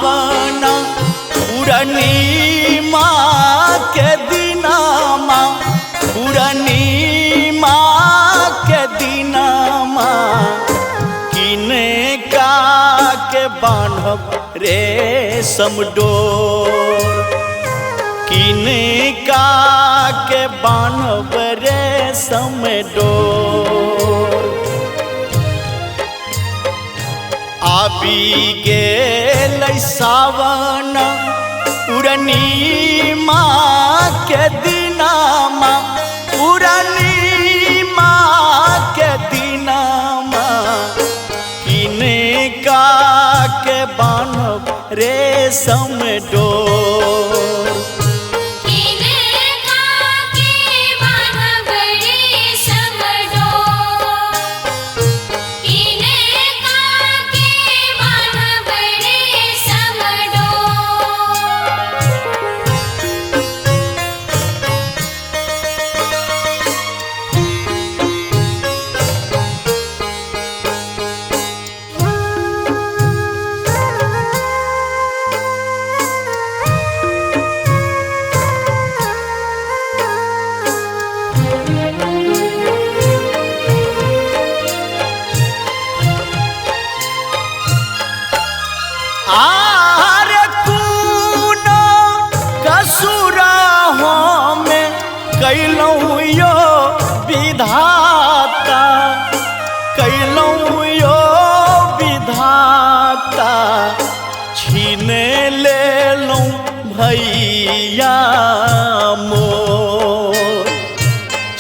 सावन पूर्णिमा के दिनमा पूर्णिमा के दिनमा किने का के बांधब रेशम डोर किने का के बांधब रेशम डोर आबी गेल सावन पूर्णिमा के दिनमा पूर्णिमा के दिनमा किने का के बांधब रेशम डोर आरे कूनो कसुर हमें कैलौं यो विधाता कैलौं यो विधाता छीन लेलौं भैया मोर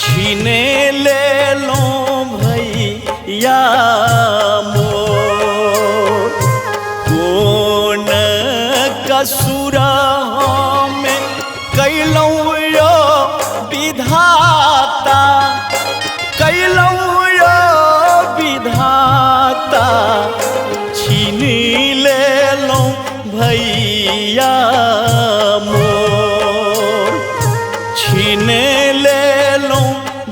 छीन लेलौं भैया कसुर हमें कैलौं यो विधाता कैलौं यो विधाता छीन लेलौं भैया मोर छीन लेलौं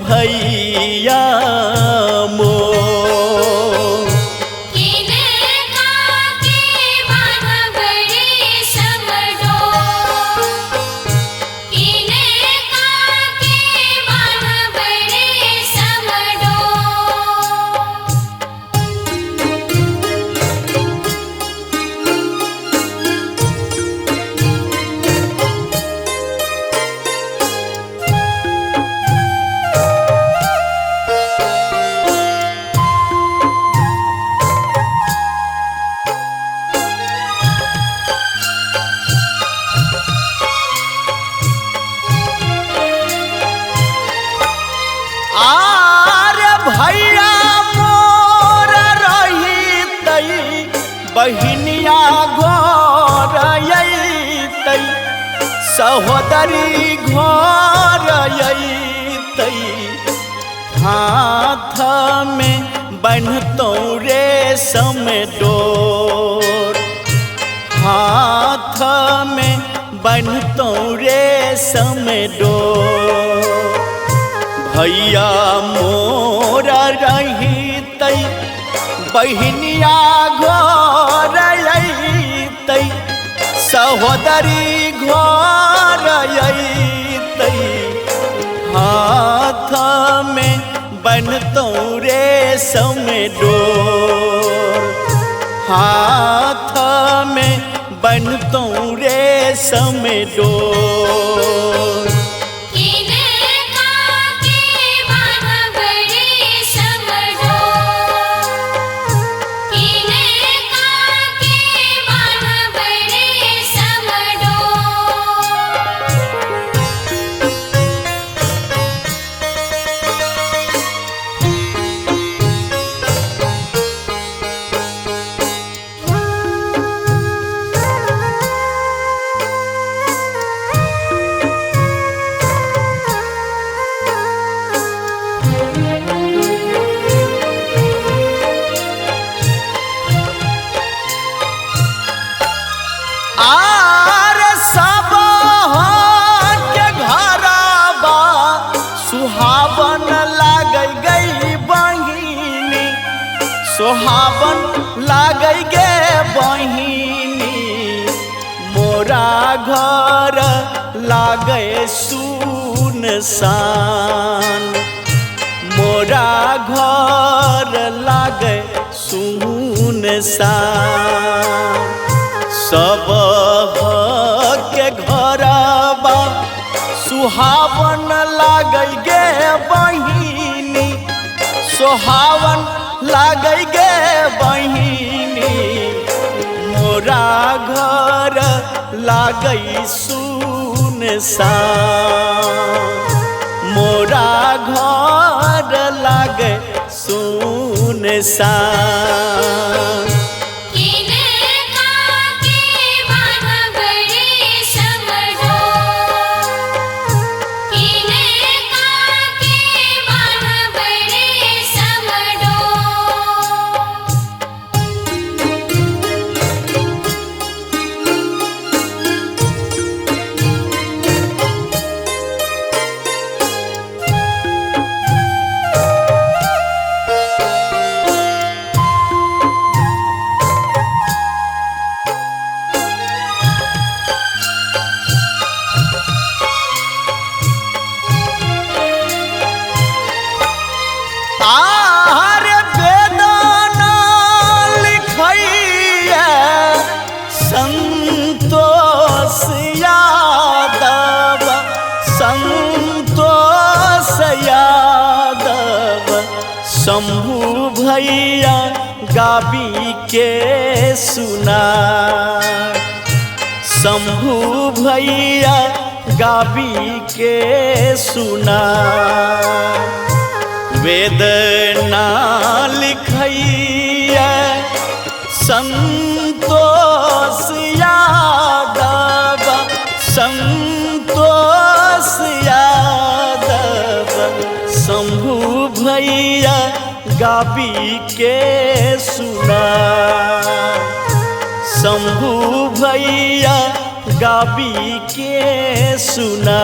भैया मोर आरे भैया मोर रहितै बहिनिया घर अइतै सहोदरी घर अइतै हाथ में बन्हतौं रेशम डोर हाथ में बन्हतौं रेशम डोर भैया मोर रहितै बहिनिया घर अइतै सहोदरी घर अइतै हाथ में बन्हतौं रेशम डोर हाथ में बन्हतौं रेशम डोर आरे सब के घरबा सुहावन लागै गई बहिनी सुहावन लागै गे बहिनी मोरा घर लागे सुनसान, मोरा घर लागे सुनसान। सब के घरबा सुहावन लागे गे बहिनी, सुहावन लागे गे बहिनी। मोरा घर लागे सुनसान, मोरा घर लागे सुनसान। संतोष यादव, संतोष यादव, शंभू भैया गाबी के सुना, शंभू भैया गाबी के सुना। वेदना लिखैया संतोष यादव, संतोष यादव, शंभू भैया गाबी के सुना, शंभू भैया गाबी के सुना।